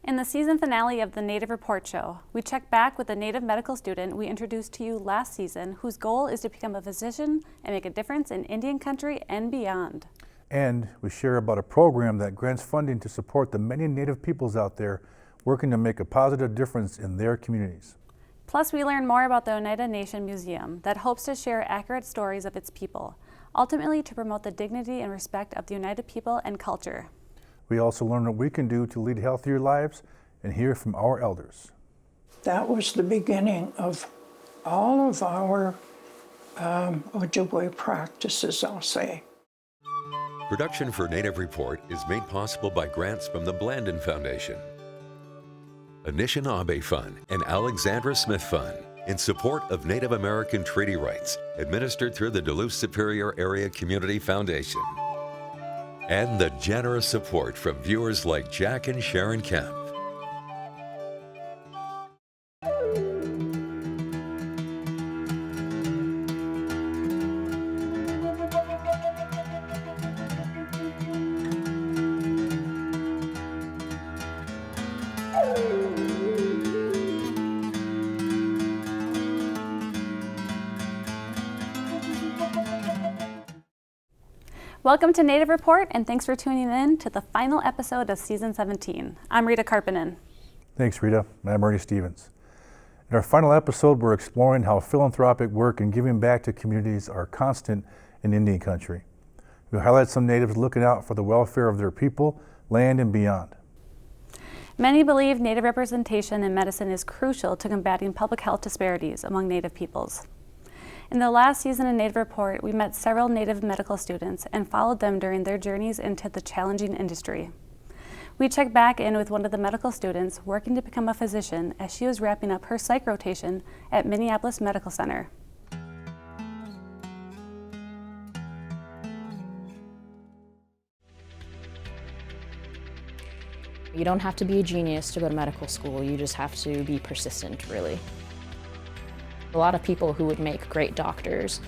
In the season finale of the Native Report Show, we check back with a Native medical student we introduced to you last season whose goal is to become a physician and make a difference in Indian country and beyond. And we share about a program that grants funding to support the many Native peoples out there working to make a positive difference in their communities. Plus, we learn more about the Oneida Nation Museum that hopes to share accurate stories of its people, ultimately to promote the dignity and respect of the Oneida people and culture. We also learn what we can do to lead healthier lives and hear from our elders. That was the beginning of all of our Ojibwe practices, I'll say. Production for Native Report is made possible by grants from the Blandin Foundation, Anishinaabe Fund, and Alexandra Smith Fund, in support of Native American treaty rights, administered through the Duluth Superior Area Community Foundation. And the generous support from viewers like Jack and Sharon Kemp. Welcome to Native Report, and thanks for tuning in to the final episode of Season 17. I'm Rita Karppinen. Thanks, Rita. I'm Ernie Stevens. In our final episode, we're exploring how philanthropic work and giving back to communities are constant in Indian country. We highlight some Natives looking out for the welfare of their people, land, and beyond. Many believe Native representation in medicine is crucial to combating public health disparities among Native peoples. In the last season of Native Report, we met several Native medical students and followed them during their journeys into the challenging industry. We checked back in with one of the medical students working to become a physician as she was wrapping up her psych rotation at Minneapolis Medical Center. You don't have to be a genius to go to medical school, you just have to be persistent, really. A lot of people who would make great doctors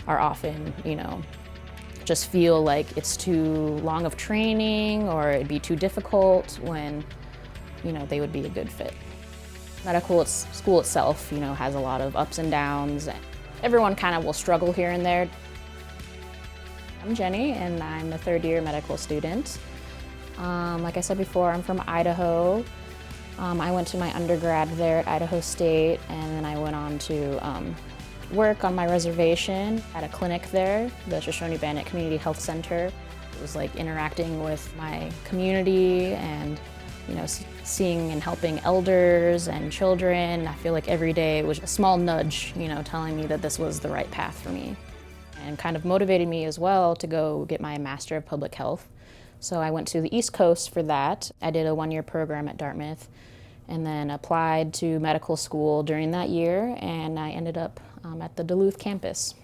are often, just feel like it's too long of training or it'd be too difficult when, they would be a good fit. Medical school itself, has a lot of ups and downs. Everyone kind of will struggle here and there. I'm Jenny, and I'm a third-year medical student. Like I said before, I'm from Idaho. I went to my undergrad there at Idaho State, and then I went on to work on my reservation at a clinic there, the Shoshone-Bannock Community Health Center. It was like interacting with my community and, seeing and helping elders and children. I feel like every day it was a small nudge, telling me that this was the right path for me, and kind of motivated me as well to go get my Master of Public Health. So I went to the East Coast for that. I did a one-year program at Dartmouth and then applied to medical school during that year, and I ended up at the Duluth campus.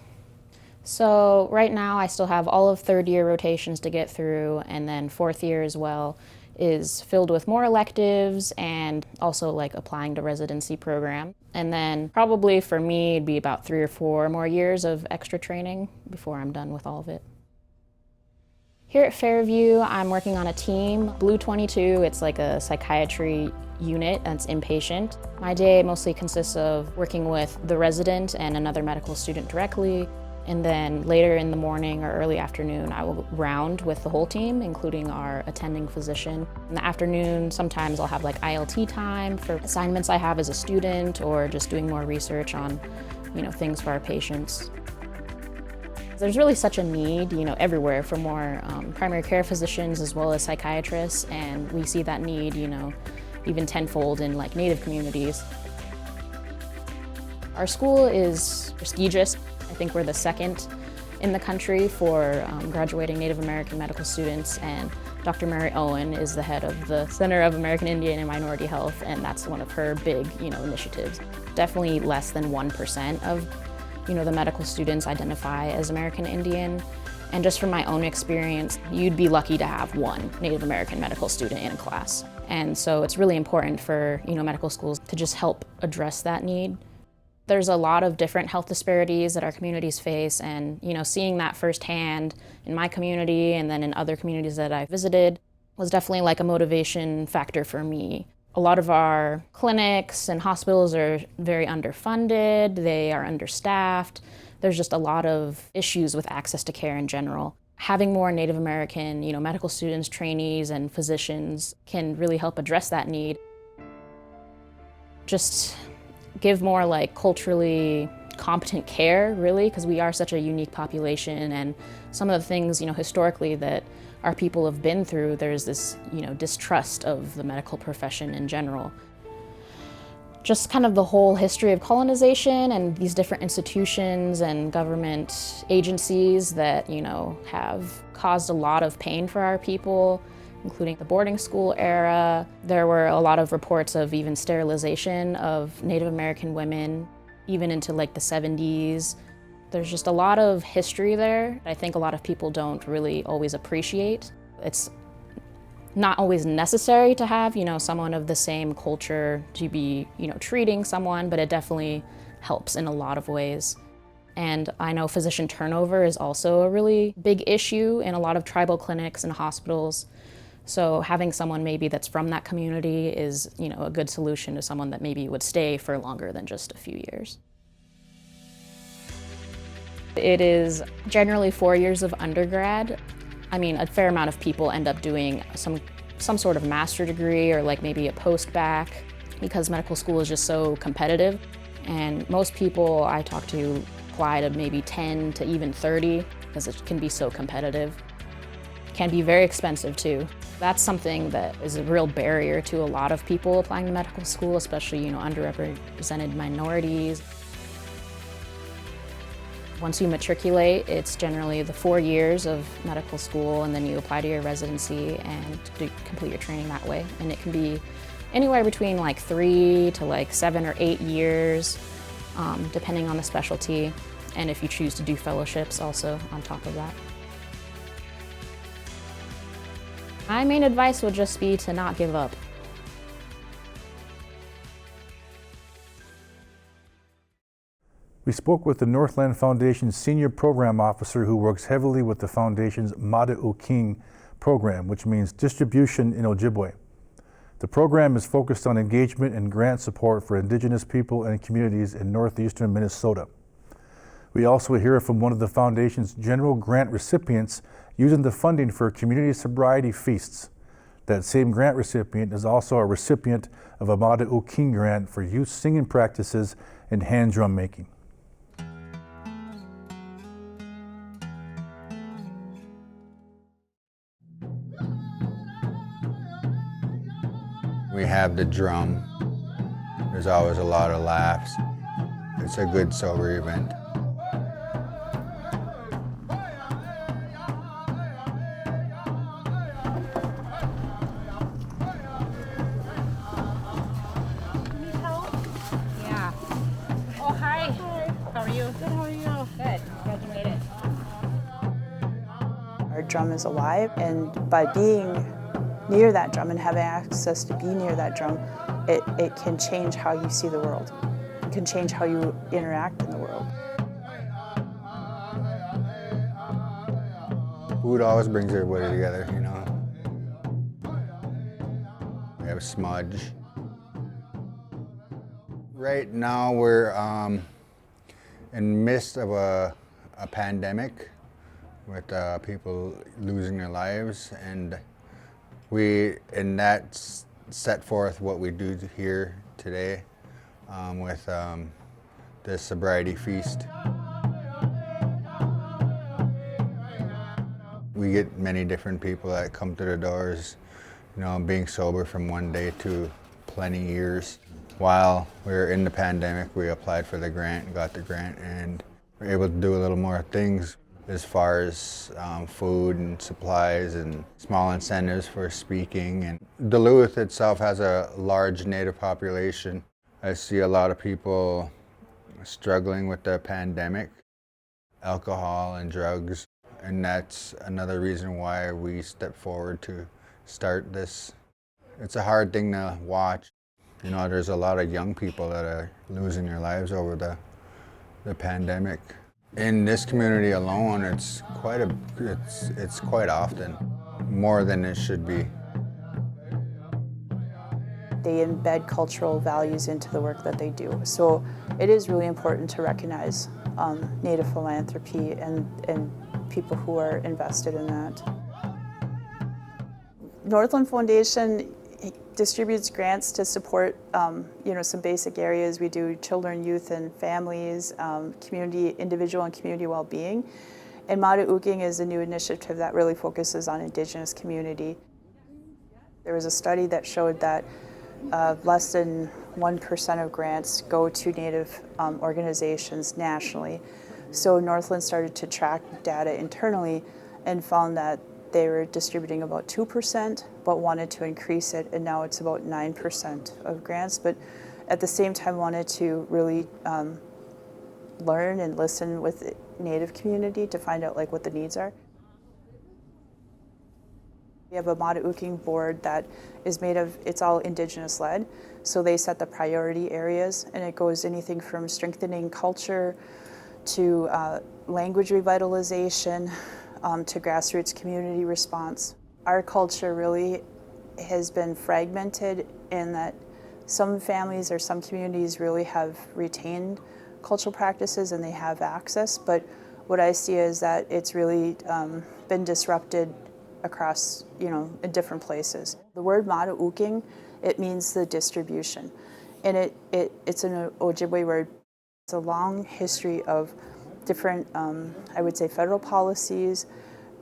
So right now I still have all of third-year rotations to get through, and then fourth year as well is filled with more electives and also like applying to residency program. And then probably for me it'd be about 3 or 4 more years of extra training before I'm done with all of it. Here at Fairview, I'm working on a team, Blue 22. It's like a psychiatry unit that's inpatient. My day mostly consists of working with the resident and another medical student directly, and then later in the morning or early afternoon, I will round with the whole team, including our attending physician. In the afternoon, sometimes I'll have like ILT time for assignments I have as a student or just doing more research on, things for our patients. There's really such a need, everywhere for more primary care physicians as well as psychiatrists, and we see that need, even tenfold in like Native communities. Our school is prestigious. I think we're the second in the country for graduating Native American medical students, and Dr. Mary Owen is the head of the Center of American Indian and Minority Health, and that's one of her big, initiatives. Definitely less than 1% of the medical students identify as American Indian. And just from my own experience, you'd be lucky to have one Native American medical student in a class. And so it's really important for, medical schools to just help address that need. There's a lot of different health disparities that our communities face, and, seeing that firsthand in my community and then in other communities that I visited was definitely like a motivation factor for me. A lot of our clinics and hospitals are very underfunded, they are understaffed. There's just a lot of issues with access to care in general. Having more Native American, medical students, trainees, and physicians can really help address that need. Just give more culturally competent care, really, because we are such a unique population, and some of the things, historically that our people have been through, there's this, distrust of the medical profession in general. Just kind of the whole history of colonization and these different institutions and government agencies that, have caused a lot of pain for our people, including the boarding school era. There were a lot of reports of even sterilization of Native American women, even into the 70s. There's just a lot of history there. I think a lot of people don't really always appreciate. It's not always necessary to have, someone of the same culture to be, treating someone, but it definitely helps in a lot of ways. And I know physician turnover is also a really big issue in a lot of tribal clinics and hospitals. So having someone maybe that's from that community is, a good solution to someone that maybe would stay for longer than just a few years. It is generally 4 years of undergrad. I mean, a fair amount of people end up doing some sort of master degree or maybe a post-bac because medical school is just so competitive. And most people I talk to apply to maybe 10 to even 30 because it can be so competitive. It can be very expensive too. That's something that is a real barrier to a lot of people applying to medical school, especially, underrepresented minorities. Once you matriculate, it's generally the 4 years of medical school, and then you apply to your residency and complete your training that way. And it can be anywhere between 3 to 7 or 8 years, depending on the specialty, and if you choose to do fellowships also on top of that. My main advice would just be to not give up. We spoke with the Northland Foundation's Senior Program Officer who works heavily with the Foundation's Mada-Uking program, which means distribution in Ojibwe. The program is focused on engagement and grant support for Indigenous people and communities in northeastern Minnesota. We also hear from one of the Foundation's general grant recipients using the funding for community sobriety feasts. That same grant recipient is also a recipient of a Mada-Uking grant for youth singing practices and hand drum making. We have the drum. There's always a lot of laughs. It's a good sober event. Yeah. Oh, hi. How are you? Good, how are you? Good. Glad you made it. Our drum is alive, and by being near that drum and having access to be near that drum, it can change how you see the world. It can change how you interact in the world. Food always brings everybody together, We have smudge. Right now we're in midst of a pandemic with people losing their lives, and that set forth what we do here today with the sobriety feast. We get many different people that come to the doors, being sober from one day to plenty years. While we were in the pandemic, we applied for the grant, got the grant, and were able to do a little more things as far as food and supplies and small incentives for speaking. And Duluth itself has a large Native population. I see a lot of people struggling with the pandemic, alcohol and drugs, and that's another reason why we stepped forward to start this. It's a hard thing to watch. There's a lot of young people that are losing their lives over the pandemic. In this community alone, it's quite often, more than it should be. they embed cultural values into the work that they do. So it is really important to recognize Native philanthropy and people who are invested in that. Northland Foundation distributes grants to support some basic areas. We do children, youth, and families, individual and community well-being. And Mata-Uking is a new initiative that really focuses on Indigenous community. There was a study that showed that less than 1% of grants go to Native organizations nationally. So Northland started to track data internally and found that they were distributing about 2%, but wanted to increase it, and now it's about 9% of grants, but at the same time wanted to really learn and listen with the Native community to find out what the needs are. We have a Mata-Uking board that is it's all Indigenous led, so they set the priority areas, and it goes anything from strengthening culture to language revitalization to grassroots community response. Our culture really has been fragmented in that some families or some communities really have retained cultural practices and they have access, but what I see is that it's really been disrupted across, in different places. The word Mata-Uking, it means the distribution, and it's an Ojibwe word. It's a long history of different, I would say, federal policies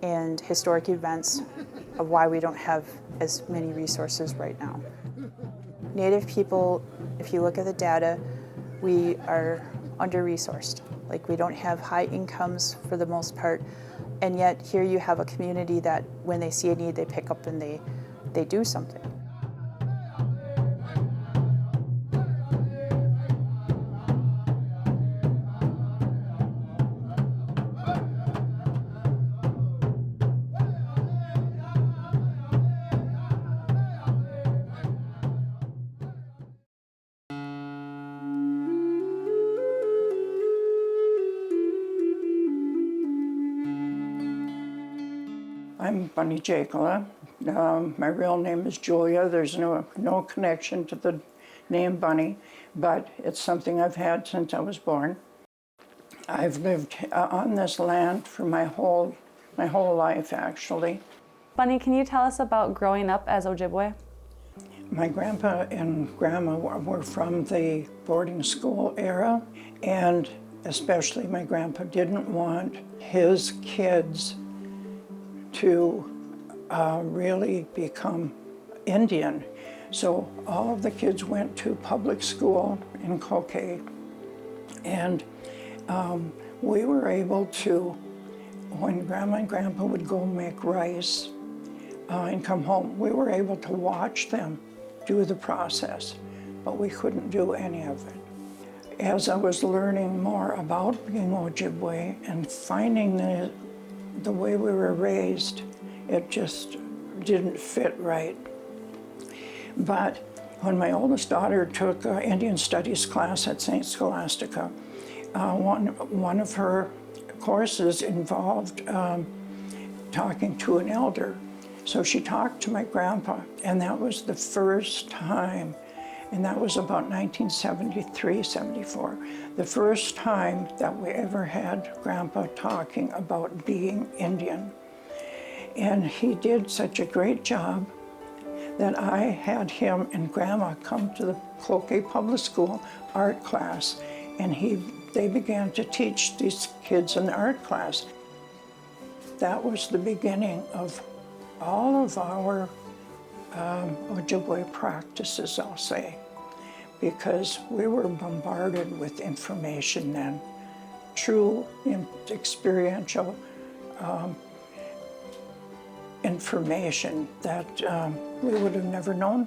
and historic events of why we don't have as many resources right now. Native people, if you look at the data, we are under-resourced. We don't have high incomes for the most part, and yet here you have a community that when they see a need, they pick up and they do something. I'm Bunny Jacola. My real name is Julia. There's no connection to the name Bunny, but it's something I've had since I was born. I've lived on this land for my whole life, actually. Bunny, can you tell us about growing up as Ojibwe? My grandpa and grandma were from the boarding school era, and especially my grandpa didn't want his kids to really become Indian. So all of the kids went to public school in Cloquet, and we were able to, when Grandma and Grandpa would go make rice and come home, we were able to watch them do the process, but we couldn't do any of it. As I was learning more about being Ojibwe and finding the way we were raised, it just didn't fit right. But when my oldest daughter took an Indian Studies class at St. Scholastica, one of her courses involved talking to an elder. So she talked to my grandpa, and that was the first time, and that was about 1973, 74, the first time that we ever had Grandpa talking about being Indian. And he did such a great job that I had him and Grandma come to the Cloquet Public School art class, and they began to teach these kids in the art class. That was the beginning of all of our Ojibwe practices, I'll say, because we were bombarded with information then, true experiential information that we would have never known.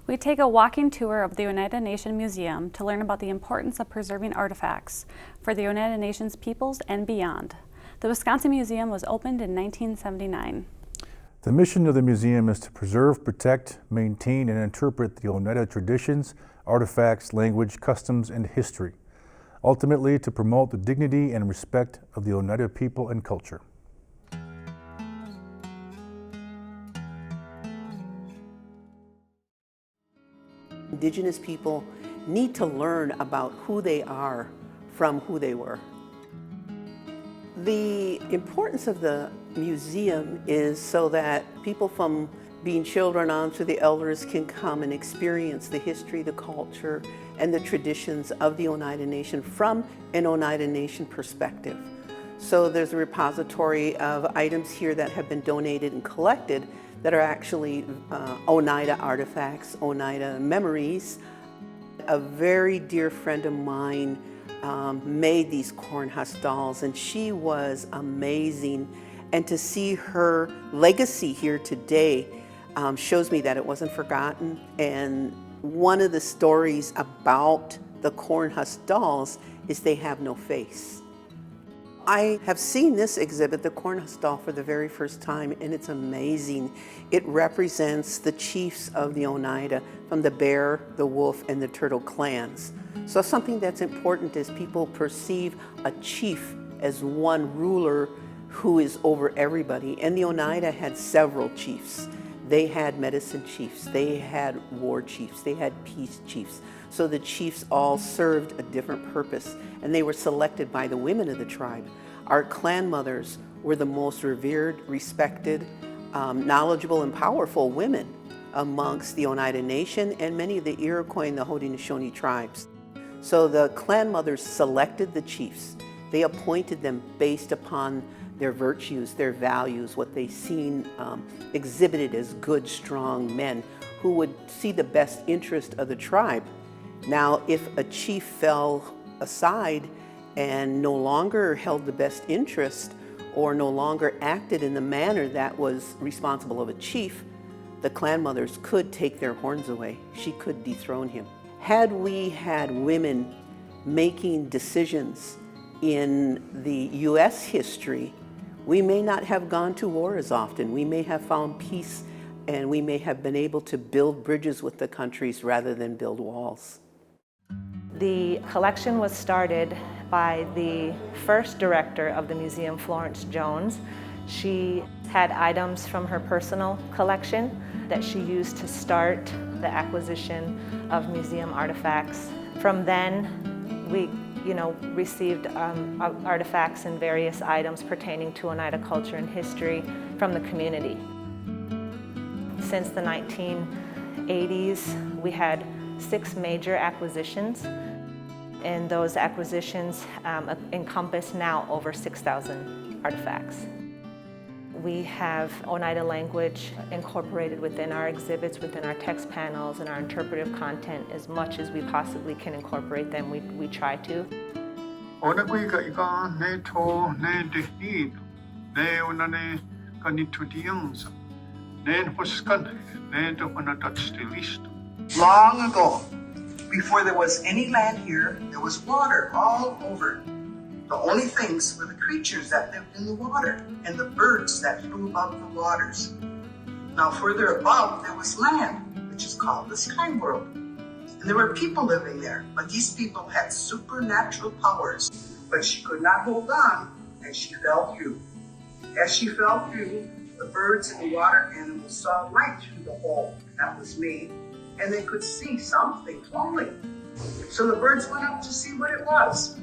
We take a walking tour of the Oneida Nation Museum to learn about the importance of preserving artifacts for the Oneida Nation's peoples and beyond. The Wisconsin Museum was opened in 1979. The mission of the museum is to preserve, protect, maintain, and interpret the Oneida traditions, artifacts, language, customs, and history. ultimately to promote the dignity and respect of the Oneida people and culture. Indigenous people need to learn about who they are from who they were. The importance of the museum is so that people from being children on through the elders can come and experience the history, the culture, and the traditions of the Oneida Nation from an Oneida Nation perspective. So there's a repository of items here that have been donated and collected that are actually Oneida artifacts, Oneida memories. A very dear friend of mine made these Cornhusk dolls, and she was amazing. And to see her legacy here today shows me that it wasn't forgotten. And one of the stories about the Cornhusk dolls is they have no face. I have seen this exhibit, the Cornhusk doll, for the very first time, and it's amazing. It represents the chiefs of the Oneida from the Bear, the Wolf, and the Turtle clans. So something that's important is people perceive a chief as one ruler who is over everybody. And the Oneida had several chiefs. They had medicine chiefs, they had war chiefs, they had peace chiefs. So the chiefs all served a different purpose, and they were selected by the women of the tribe. Our clan mothers were the most revered, respected, knowledgeable, and powerful women amongst the Oneida Nation and many of the Iroquois and the Haudenosaunee tribes. So the clan mothers selected the chiefs. They appointed them based upon their virtues, their values, what they seen exhibited as good, strong men who would see the best interest of the tribe. Now, if a chief fell aside and no longer held the best interest or no longer acted in the manner that was responsible of a chief, the clan mothers could take their horns away. She could dethrone him. Had we had women making decisions in the U.S. history, we may not have gone to war as often. We may have found peace, and we may have been able to build bridges with the countries rather than build walls. The collection was started by the first director of the museum, Florence Jones. She had items from her personal collection that she used to start the acquisition of museum artifacts. From then, we received artifacts and various items pertaining to Oneida culture and history from the community. Since the 1980s, we had 6 major acquisitions, and those acquisitions encompass now over 6,000 artifacts. We have Oneida language incorporated within our exhibits, within our text panels, and our interpretive content as much as we possibly can incorporate them. We try to. Long ago, before there was any land here, there was water all over. The only things were the creatures that lived in the water and the birds that flew above the waters. Now further above, there was land, which is called the sky world. And there were people living there, but these people had supernatural powers. But she could not hold on, and she fell through. As she fell through, the birds and the water animals saw light through the hole that was made, and they could see something falling. So the birds went up to see what it was.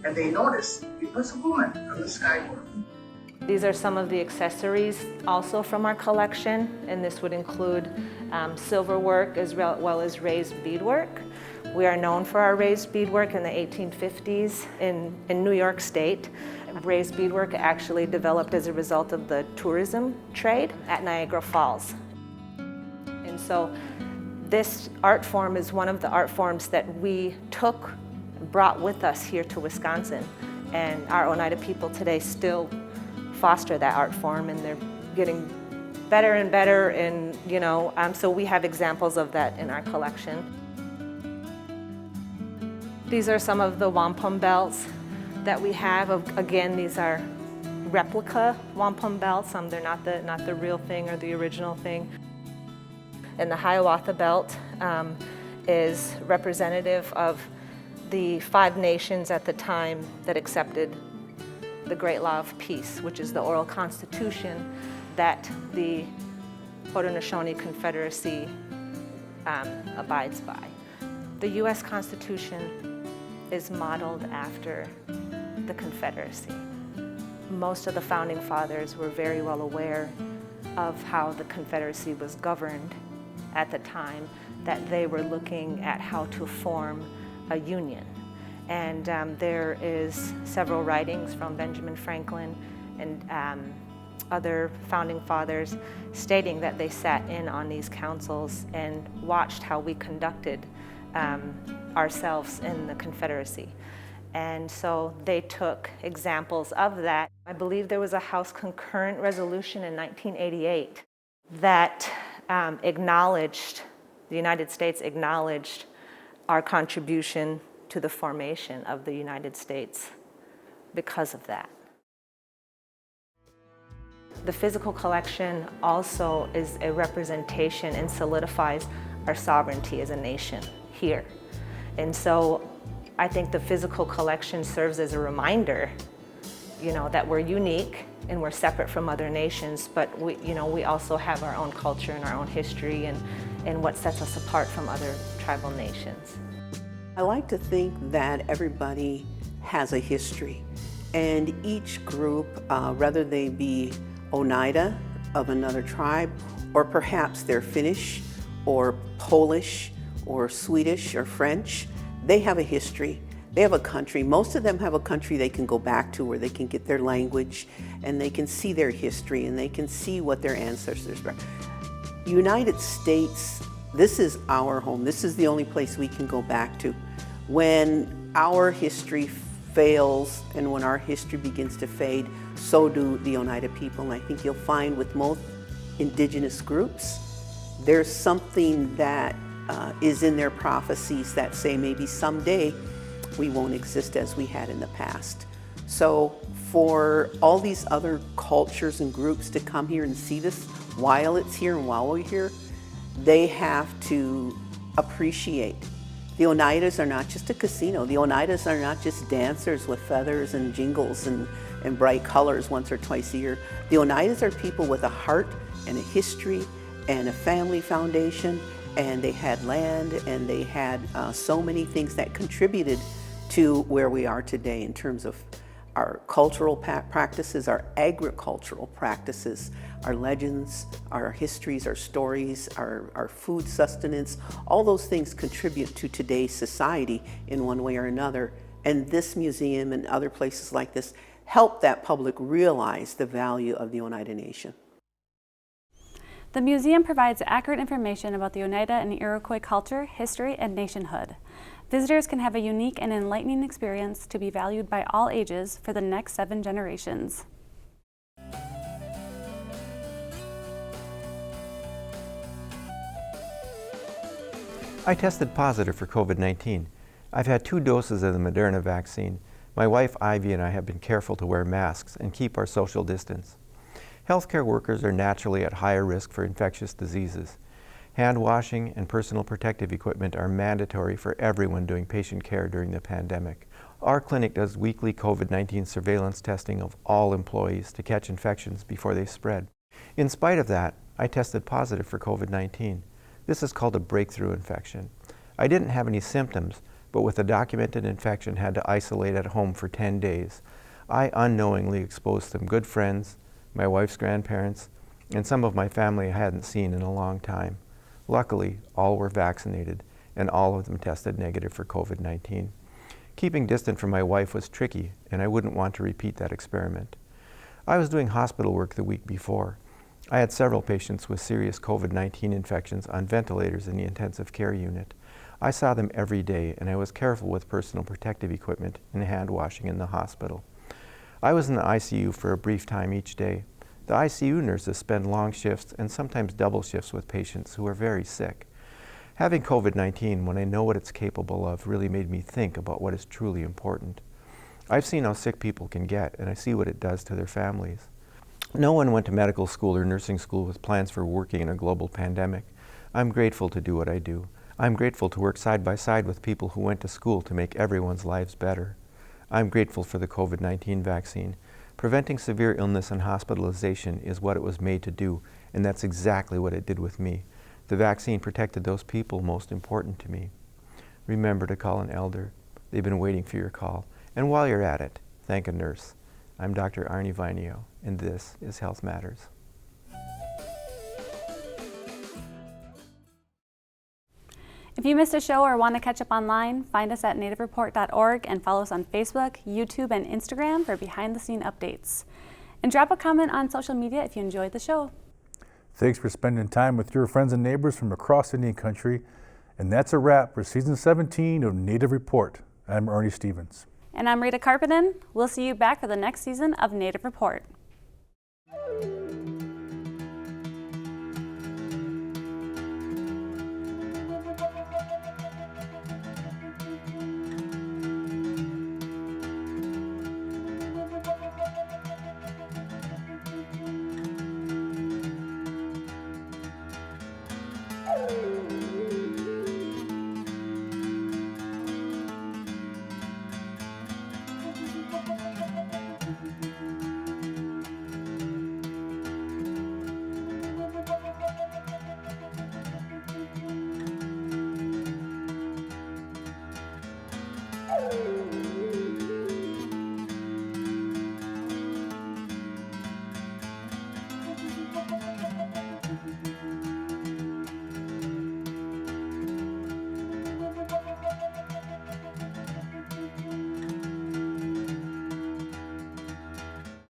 And they noticed it was a woman from the sky world. These are some of the accessories also from our collection, and this would include silver work as well as raised beadwork. We are known for our raised beadwork in the 1850s in New York State. Raised beadwork actually developed as a result of the tourism trade at Niagara Falls. And so this art form is one of the art forms that we brought with us here to Wisconsin, and our Oneida people today still foster that art form, and they're getting better and better, and so we have examples of that in our collection. These are some of the wampum belts that we have. Again, these are replica wampum belts. They're not the real thing or the original thing. And the Hiawatha belt is representative of the 5 nations at the time that accepted the Great Law of Peace, which is the oral constitution that the Haudenosaunee Confederacy abides by. The U.S. Constitution is modeled after the Confederacy. Most of the Founding Fathers were very well aware of how the Confederacy was governed at the time, that they were looking at how to form a union. And there is several writings from Benjamin Franklin and other Founding Fathers stating that they sat in on these councils and watched how we conducted ourselves in the Confederacy. And so they took examples of that. I believe there was a House concurrent resolution in 1988 that acknowledged, the United States acknowledged our contribution to the formation of the United States because of that. The physical collection also is a representation and solidifies our sovereignty as a nation here. And so I think the physical collection serves as a reminder, that we're unique and we're separate from other nations, but we also have our own culture and our own history and what sets us apart from other tribal nations. I like to think that everybody has a history, and each group, whether they be Oneida of another tribe, or perhaps they're Finnish or Polish or Swedish or French, they have a history. They have a country. Most of them have a country they can go back to where they can get their language and they can see their history and they can see what their ancestors were. United States, this is our home. This is the only place we can go back to. When our history fails and when our history begins to fade, so do the Oneida people. And I think you'll find with most indigenous groups, there's something that is in their prophecies that say maybe someday we won't exist as we had in the past. So for all these other cultures and groups to come here and see this while it's here and while we're here, they have to appreciate. The Oneidas are not just a casino. The Oneidas are not just dancers with feathers and jingles and bright colors once or twice a year. The Oneidas are people with a heart and a history and a family foundation, and they had land and they had so many things that contributed to where we are today in terms of our cultural practices, our agricultural practices, our legends, our histories, our stories, our food sustenance. All those things contribute to today's society in one way or another. And this museum and other places like this help that public realize the value of the Oneida Nation. The museum provides accurate information about the Oneida and Iroquois culture, history, and nationhood. Visitors can have a unique and enlightening experience to be valued by all ages for the next 7 generations. I tested positive for COVID-19. I've had 2 doses of the Moderna vaccine. My wife Ivy and I have been careful to wear masks and keep our social distance. Healthcare workers are naturally at higher risk for infectious diseases. Hand washing and personal protective equipment are mandatory for everyone doing patient care during the pandemic. Our clinic does weekly COVID-19 surveillance testing of all employees to catch infections before they spread. In spite of that, I tested positive for COVID-19. This is called a breakthrough infection. I didn't have any symptoms, but with a documented infection had to isolate at home for 10 days. I unknowingly exposed some good friends, my wife's grandparents, and some of my family I hadn't seen in a long time. Luckily, all were vaccinated, and all of them tested negative for COVID-19. Keeping distant from my wife was tricky, and I wouldn't want to repeat that experiment. I was doing hospital work the week before. I had several patients with serious COVID-19 infections on ventilators in the intensive care unit. I saw them every day, and I was careful with personal protective equipment and hand washing in the hospital. I was in the ICU for a brief time each day. The ICU nurses spend long shifts and sometimes double shifts with patients who are very sick. Having COVID-19, when I know what it's capable of, really made me think about what is truly important. I've seen how sick people can get, and I see what it does to their families. No one went to medical school or nursing school with plans for working in a global pandemic. I'm grateful to do what I do. I'm grateful to work side by side with people who went to school to make everyone's lives better. I'm grateful for the COVID-19 vaccine. Preventing severe illness and hospitalization is what it was made to do, and that's exactly what it did with me. The vaccine protected those people most important to me. Remember to call an elder. They've been waiting for your call. And while you're at it, thank a nurse. I'm Dr. Arnie Vinio, and this is Health Matters. If you missed a show or want to catch up online, find us at nativereport.org and follow us on Facebook, YouTube, and Instagram for behind-the-scene updates. And drop a comment on social media if you enjoyed the show. Thanks for spending time with your friends and neighbors from across Indian Country. And that's a wrap for Season 17 of Native Report. I'm Ernie Stevens. And I'm Rita Carpenter. We'll see you back for the next season of Native Report.